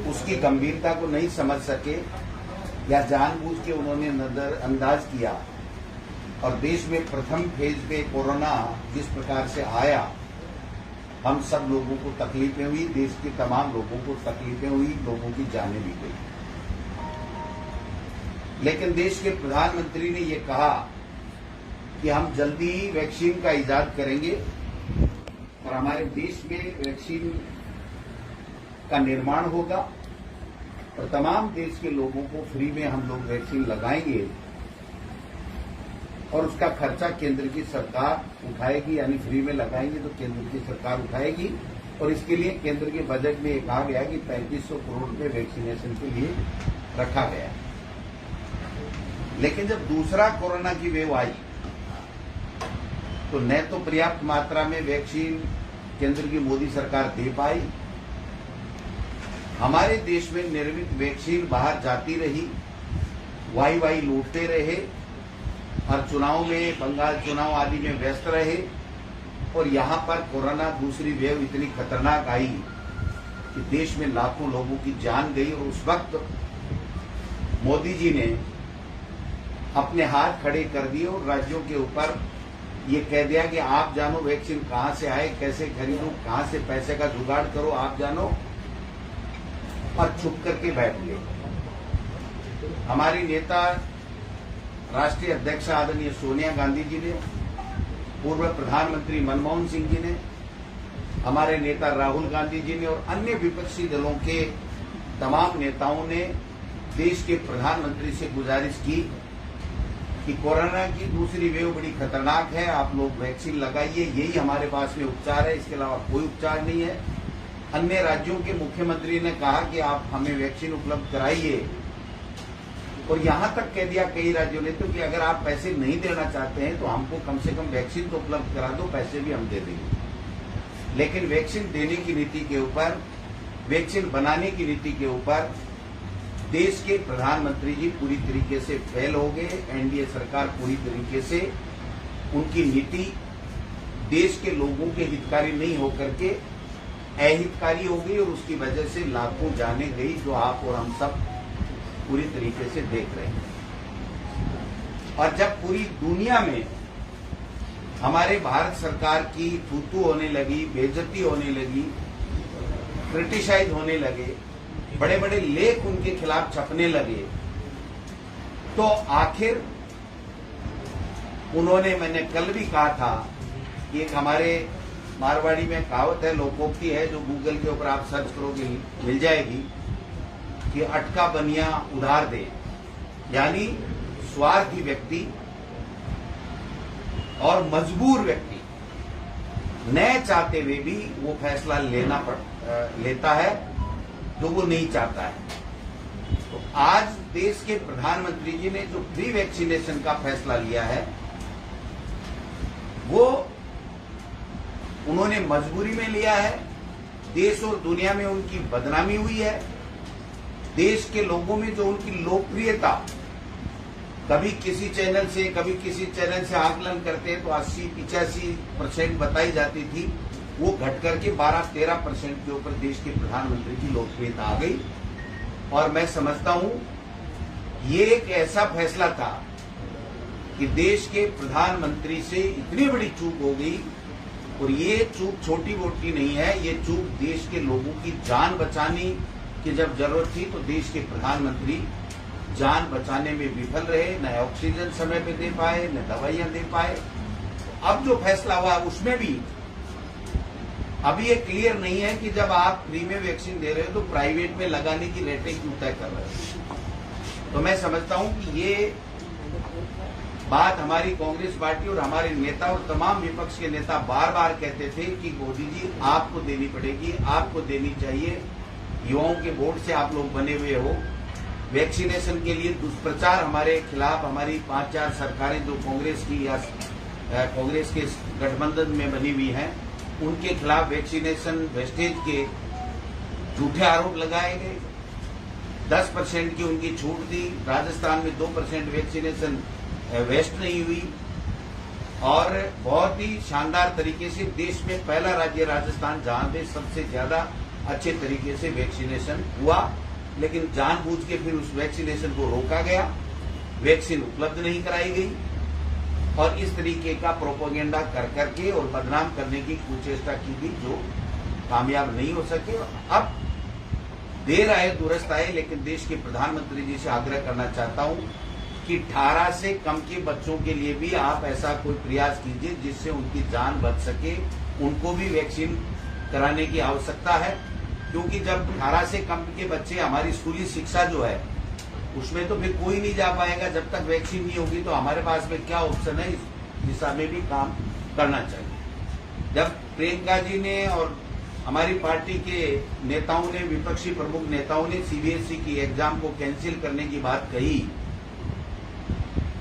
उसकी गंभीरता को नहीं समझ सके या जानबूझ के उन्होंने नजरअंदाज किया और देश में प्रथम फेज पे कोरोना जिस प्रकार से आया, हम सब लोगों को तकलीफें हुई, देश के तमाम लोगों को तकलीफें हुई, लोगों की जानें भी गई। लेकिन देश के प्रधानमंत्री ने ये कहा कि हम जल्दी ही वैक्सीन का इजाद करेंगे और हमारे देश में वैक्सीन का निर्माण होगा और तमाम देश के लोगों को फ्री में हम लोग वैक्सीन लगाएंगे और उसका खर्चा केंद्र की सरकार उठाएगी, यानी फ्री में लगाएंगे तो केंद्र की सरकार उठाएगी। और इसके लिए केंद्र के बजट में कहा गया कि 3500 करोड़ रुपए वैक्सीनेशन के लिए रखा गया। लेकिन जब दूसरा कोरोना की वेव आई तो न तो पर्याप्त मात्रा में वैक्सीन केंद्र की मोदी सरकार दे पाई, हमारे देश में निर्मित वैक्सीन बाहर जाती रही, वाई लूटते रहे और चुनाव में, बंगाल चुनाव आदि में व्यस्त रहे। और यहां पर कोरोना दूसरी वेव इतनी खतरनाक आई कि देश में लाखों लोगों की जान गई। और उस वक्त मोदी जी ने अपने हाथ खड़े कर दिए और राज्यों के ऊपर ये कह दिया कि आप जानो वैक्सीन कहां से आए, कैसे खरीदो, कहां से पैसे का जुगाड़ करो, आप जानो, और चुप करके बैठ गए। हमारी नेता राष्ट्रीय अध्यक्ष आदरणीय सोनिया गांधी जी ने, पूर्व प्रधानमंत्री मनमोहन सिंह जी ने, हमारे नेता राहुल गांधी जी ने और अन्य विपक्षी दलों के तमाम नेताओं ने देश के प्रधानमंत्री से गुजारिश की कि कोरोना की दूसरी वेव बड़ी खतरनाक है, आप लोग वैक्सीन लगाइए, यही हमारे पास में उपचार है, इसके अलावा कोई उपचार नहीं है। अन्य राज्यों के मुख्यमंत्री ने कहा कि आप हमें वैक्सीन उपलब्ध कराइए और यहां तक कह दिया कई राज्यों ने तो कि अगर आप पैसे नहीं देना चाहते हैं तो हमको कम से कम वैक्सीन तो उपलब्ध करा दो, पैसे भी हम दे देंगे। लेकिन वैक्सीन देने की नीति के ऊपर, वैक्सीन बनाने की नीति के ऊपर देश के प्रधानमंत्री जी पूरी तरीके से फेल हो गए। एनडीए सरकार पूरी तरीके से, उनकी नीति देश के लोगों के हितकारी नहीं होकर के अहितकारी हो गई और उसकी वजह से लाखों जानें गई, जो आप और हम सब पूरी तरीके से देख रहे हैं। और जब पूरी दुनिया में हमारे भारत सरकार की थू-थू होने लगी, बेइज्जती होने लगी, क्रिटिसाइज होने लगे, बड़े बड़े लेख उनके खिलाफ छपने लगे, तो आखिर उन्होंने, मैंने कल भी कहा था कि एक हमारे मारवाड़ी में कहावत है, लोकोक्ति है, जो गूगल के ऊपर आप सर्च करोगे मिल जाएगी, कि अटका बनिया उधार दे। यानी स्वार्थी व्यक्ति और मजबूर व्यक्ति न चाहते हुए भी वो फैसला लेता है जो वो नहीं चाहता है। तो आज देश के प्रधानमंत्री जी ने जो फ्री वैक्सीनेशन का फैसला लिया है, वो उन्होंने मजबूरी में लिया है। देश और दुनिया में उनकी बदनामी हुई है। देश के लोगों में जो उनकी लोकप्रियता, कभी किसी चैनल से कभी किसी चैनल से आकलन करते हैं तो 80-85% बताई जाती थी, वो घट करके 12-13% के ऊपर देश के प्रधानमंत्री की लोकप्रियता आ गई। और मैं समझता हूं ये एक ऐसा फैसला था कि देश के प्रधानमंत्री से इतनी बड़ी चूक हो गई, और ये चूक छोटी मोटी नहीं है, ये चूक देश के लोगों की जान बचाने की जब जरूरत थी तो देश के प्रधानमंत्री जान बचाने में विफल रहे, न ऑक्सीजन समय पे दे पाए, न दवाइयां दे पाए। अब जो फैसला हुआ उसमें भी अभी ये क्लियर नहीं है कि जब आप फ्री में वैक्सीन दे रहे हो तो प्राइवेट में लगाने की रेटें क्यों तय कर रहे हो। तो मैं समझता हूं कि ये बात हमारी कांग्रेस पार्टी और हमारे नेता और तमाम विपक्ष के नेता बार बार कहते थे कि मोदी जी आपको देनी पड़ेगी, आपको देनी चाहिए, युवाओं के वोट से आप लोग बने हुए हो। वैक्सीनेशन के लिए दुष्प्रचार हमारे खिलाफ, हमारी 5-4 सरकारें जो कांग्रेस की या कांग्रेस के गठबंधन में बनी हुई हैं, उनके खिलाफ वैक्सीनेशन वेस्टेज के झूठे आरोप लगाए गए। 10% की उनकी छूट दी, राजस्थान में 2% वैक्सीनेशन वेस्ट नहीं हुई, और बहुत ही शानदार तरीके से देश में पहला राज्य राजस्थान जहां पे सबसे ज्यादा अच्छे तरीके से वैक्सीनेशन हुआ, लेकिन जानबूझ के फिर उस वैक्सीनेशन को रोका गया, वैक्सीन उपलब्ध नहीं कराई गई और इस तरीके का प्रोपेगेंडा कर करके और बदनाम करने की कुचेष्टा की गई जो कामयाब नहीं हो सके। अब देर आए दुरुस्त आए, लेकिन देश के प्रधानमंत्री जी से आग्रह करना चाहता हूं कि 18 से कम के बच्चों के लिए भी आप ऐसा कोई प्रयास कीजिए जिससे उनकी जान बच सके, उनको भी वैक्सीन कराने की आवश्यकता है। क्योंकि जब 18 से कम के बच्चे, हमारी स्कूली शिक्षा जो है उसमें तो फिर कोई नहीं जा पाएगा जब तक वैक्सीन नहीं होगी, तो हमारे पास में क्या ऑप्शन है, इस दिशा में भी काम करना चाहिए। जब प्रियंका जी ने और हमारी पार्टी के नेताओं ने, विपक्षी प्रमुख नेताओं ने सीबीएसई की एग्जाम को कैंसिल करने की बात कही,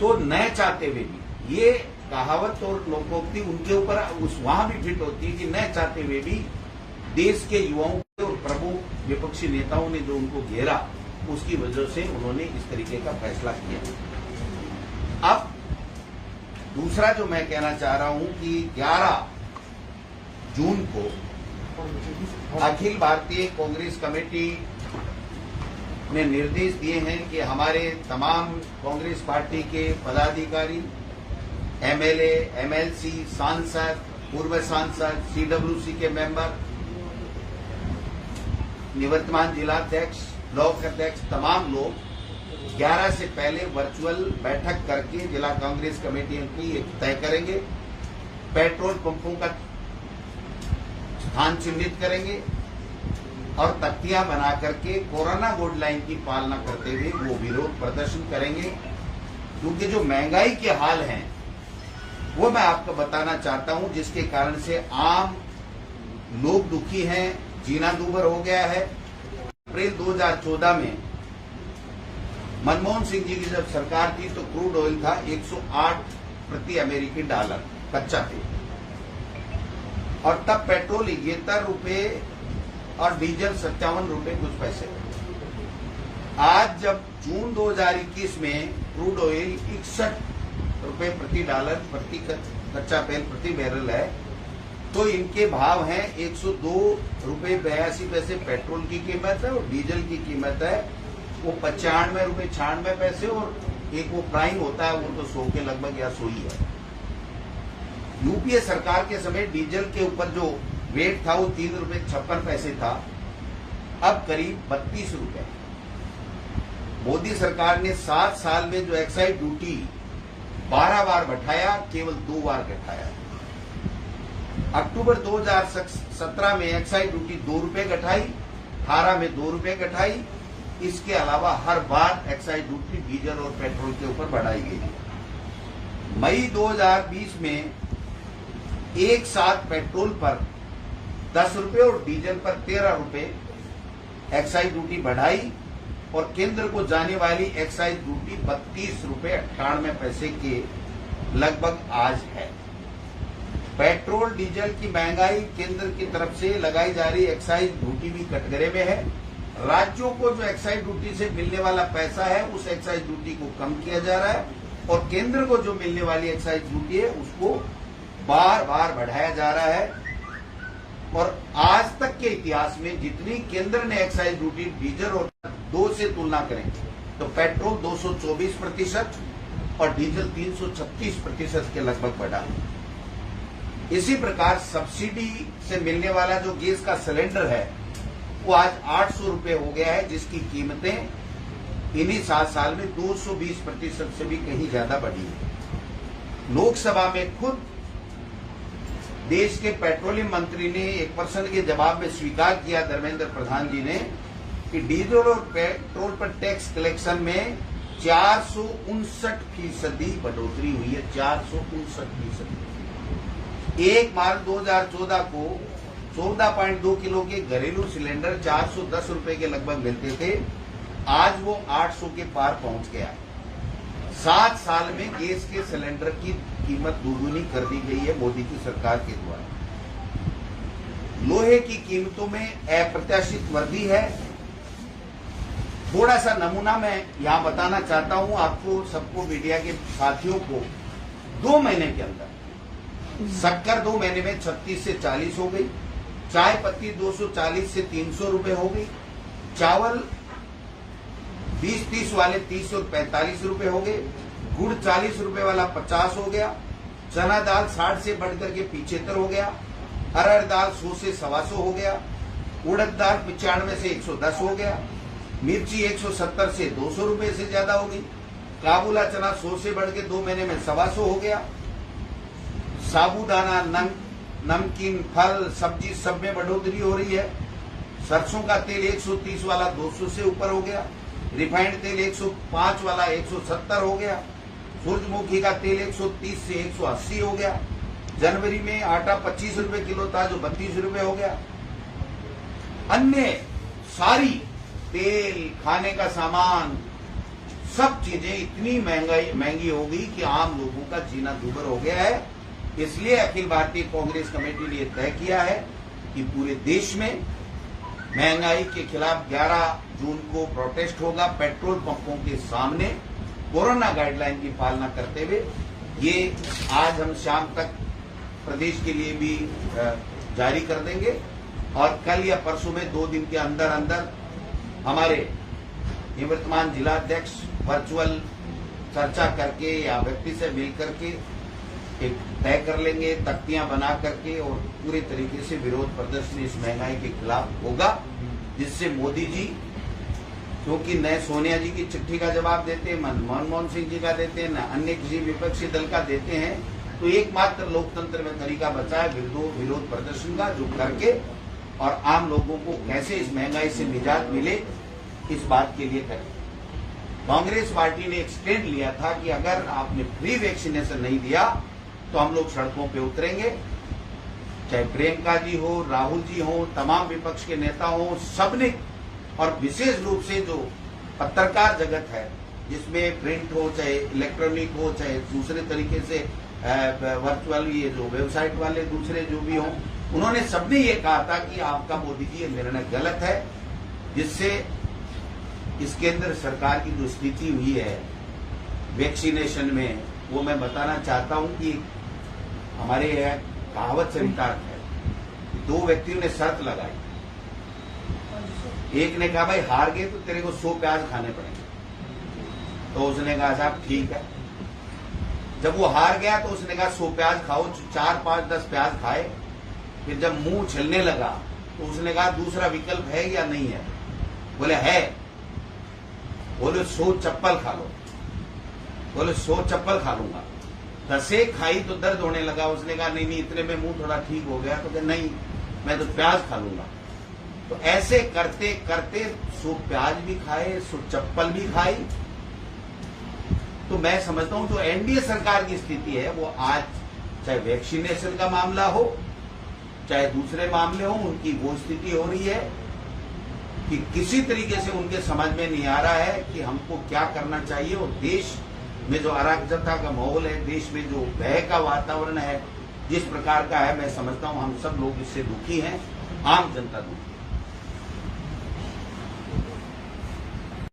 तो न चाहते हुए भी, ये कहावत और लोकोक्ति उनके ऊपर वहां भी फिट होती है कि न चाहते हुए भी देश के युवाओं और प्रमुख विपक्षी नेताओं ने जो उनको घेरा, उसकी वजह से उन्होंने इस तरीके का फैसला किया। अब दूसरा जो मैं कहना चाह रहा हूं कि 11 जून को अखिल भारतीय कांग्रेस कमेटी ने निर्देश दिए हैं कि हमारे तमाम कांग्रेस पार्टी के पदाधिकारी, एमएलए, एमएलसी, सांसद, पूर्व सांसद, सीडब्ल्यूसी के मेंबर, निवर्तमान जिलाध्यक्ष, ब्लॉक अध्यक्ष, तमाम लोग 11 से पहले वर्चुअल बैठक करके जिला कांग्रेस कमेटियों की तय करेंगे, पेट्रोल पंपों का स्थान चिन्हित करेंगे और तख्तियां बना करके कोरोना गाइडलाइन की पालना करते हुए वो विरोध प्रदर्शन करेंगे। क्योंकि जो महंगाई के हाल हैं वो मैं आपको बताना चाहता हूं, जिसके कारण से आम लोग दुखी हैं, जीना दूभर हो गया है। अप्रैल 2014 में मनमोहन सिंह जी की जब सरकार थी तो क्रूड ऑयल था 108 प्रति अमेरिकी डॉलर कच्चा तेल, और तब पेट्रोल 71 रुपए और डीजल 57 रुपए कुछ पैसे। आज जब जून 2021 में क्रूड ऑयल 61 रुपए प्रति डॉलर प्रति कच्चा तेल प्रति बैरल है, तो इनके भाव हैं 102 रुपए 82 पैसे पेट्रोल की कीमत है और डीजल की कीमत है वो 95 रुपए 96 पैसे, और एक वो प्राइम होता है वो तो 100 के लगभग या 100 ही है। यूपीए सरकार के समय डीजल के ऊपर जो वेट था वो 3 रुपए 56 पैसे था, अब करीब 32 रुपए। मोदी सरकार ने 7 साल में जो एक्साइज ड्यूटी 12 बार बढ़ाया, केवल 2 बार घटाया। अक्टूबर 2017 में एक्साइज ड्यूटी 2 रुपए घटाई, 18 में 2 रुपए घटाई। इसके अलावा हर बार एक्साइज ड्यूटी डीजल और पेट्रोल के ऊपर बढ़ाई गई। मई 2020 में एक साथ पेट्रोल पर 10 रुपए और डीजल पर 13 रुपए एक्साइज ड्यूटी बढ़ाई और केंद्र को जाने वाली एक्साइज ड्यूटी 32 रुपए 98 पैसे के लगभग आज है। पेट्रोल डीजल की महंगाई, केंद्र की तरफ से लगाई जा रही एक्साइज ड्यूटी भी कटघरे में है। राज्यों को जो एक्साइज ड्यूटी से मिलने वाला पैसा है उस एक्साइज ड्यूटी को कम किया जा रहा है, और केंद्र को जो मिलने वाली एक्साइज ड्यूटी है उसको बार बार बढ़ाया जा रहा है। और आज तक के इतिहास में जितनी केंद्र ने एक्साइज ड्यूटी डीजल और 2 से तुलना करें तो पेट्रोल 224% और डीजल 336% के लगभग बढ़ा। इसी प्रकार सब्सिडी से मिलने वाला जो गैस का सिलेंडर है वो आज 800 रुपए हो गया है, जिसकी कीमतें इन्हीं 7 साल में 220% से भी कहीं ज्यादा बढ़ी है। लोकसभा में खुद देश के पेट्रोलियम मंत्री ने एक प्रश्न के जवाब में स्वीकार किया, धर्मेंद्र प्रधान जी ने, कि डीजल और पेट्रोल पर टैक्स कलेक्शन में 459% बढ़ोतरी हुई है। 459%। 1 मार्च 2014 को 14.2 किलो के घरेलू सिलेंडर 410 रुपए के लगभग मिलते थे, आज वो 800 के पार पहुंच गया। 7 साल में गैस के सिलेंडर की कीमत दोगुनी कर दी गई है मोदी की सरकार के द्वारा। लोहे की कीमतों में अप्रत्याशित वृद्धि है। थोड़ा सा नमूना मैं यहां बताना चाहता हूं आपको, सबको, मीडिया के साथियों को। 2 महीने के अंदर शक्कर 2 महीने में 36 से 40 हो गई, चाय पत्ती 240 से 300 रुपए हो गई, चावल 20-30 वाले 30 और 45 रुपए हो गए, गुड़ 40 रुपए वाला 50 हो गया, चना दाल 60 से बढ़कर के 75 हो गया, अरहर दाल 100 से 125 हो गया, उड़द दाल 95 से 110 हो गया, मिर्ची 170 से 200 रुपए से ज्यादा हो गई, काबुला चना 100 से बढ़ के 2 महीने में 125 हो गया, साबूदाना, नमकीन, फल, सब्जी सब में बढ़ोतरी हो रही है। सरसों का तेल 130 वाला 200 से ऊपर हो गया, रिफाइंड तेल 105 वाला 170 हो गया, सूरजमुखी का तेल 130 से 180 हो गया। जनवरी में आटा 25 रुपए किलो था जो 32 रुपए हो गया। अन्य सारी तेल, खाने का सामान, सब चीजें इतनी महंगी हो गई कि आम लोगों का जीना दूभर हो गया है। इसलिए अखिल भारतीय कांग्रेस कमेटी ने तय किया है कि पूरे देश में महंगाई के खिलाफ 11 जून को प्रोटेस्ट होगा पेट्रोल पंपों के सामने, कोरोना गाइडलाइन की पालना करते हुए। ये आज हम शाम तक प्रदेश के लिए भी जारी कर देंगे और कल या परसों में 2 दिन के अंदर अंदर हमारे निवर्तमान जिलाध्यक्ष वर्चुअल चर्चा करके या व्यक्ति से मिल करके एक तय कर लेंगे, तख्तियां बना करके, और पूरे तरीके से विरोध प्रदर्शन इस महंगाई के खिलाफ होगा, जिससे मोदी जी, क्योंकि न सोनिया जी की चिट्ठी का जवाब देते हैं, मनमोहन सिंह जी का देते हैं, न अन्य किसी विपक्षी दल का देते हैं, तो एकमात्र लोकतंत्र में तरीका बचा है विरोध प्रदर्शन का, जो करके और आम लोगों को कैसे इस महंगाई से निजात मिले इस बात के लिए करें। कांग्रेस पार्टी ने एक स्टैंड लिया था कि अगर आपने फ्री वैक्सीनेशन नहीं दिया तो हम लोग सड़कों पे उतरेंगे, चाहे प्रियंका जी हो, राहुल जी हो, तमाम विपक्ष के नेता हो, सबने, और विशेष रूप से जो पत्रकार जगत है जिसमें प्रिंट हो, चाहे इलेक्ट्रॉनिक हो, चाहे दूसरे तरीके से वर्चुअल, ये जो वेबसाइट वाले दूसरे जो भी हो, उन्होंने सबने ये कहा था कि आपका मोदी जी ये निर्णय गलत है, जिससे इस केंद्र सरकार की जो स्थिति हुई है वैक्सीनेशन में, वो मैं बताना चाहता हूं कि हमारे यहाँ कहावत चरितार्थ है। 2 व्यक्तियों ने शर्त लगाई, एक ने कहा भाई हार गए तो तेरे को 100 प्याज खाने पड़ेंगे, तो उसने कहा साहब ठीक है। जब वो हार गया तो उसने कहा 100 प्याज खाओ, 4, 5, 10 प्याज खाए। फिर जब मुंह छिलने लगा तो उसने कहा दूसरा विकल्प है या नहीं है? बोले है। बोले 100 चप्पल खा लो। बोले 100 चप्पल खा लूंगा। 10 खाई तो दर्द होने लगा। उसने कहा नहीं इतने में मुंह थोड़ा ठीक हो गया। तो नहीं मैं तो प्याज खा लूंगा। तो ऐसे करते करते 100 प्याज भी खाए, 100 चप्पल भी खाई। तो मैं समझता हूं जो एनडीए सरकार की स्थिति है वो आज, चाहे वैक्सीनेशन का मामला हो चाहे दूसरे मामले हो, उनकी वो स्थिति हो रही है कि किसी तरीके से उनके समझ में नहीं आ रहा है कि हमको क्या करना चाहिए। और देश में जो अराजकता का माहौल है, देश में जो भय का वातावरण है जिस प्रकार का है, मैं समझता हूं हम सब लोग इससे दुखी हैं, आम जनता दुखी।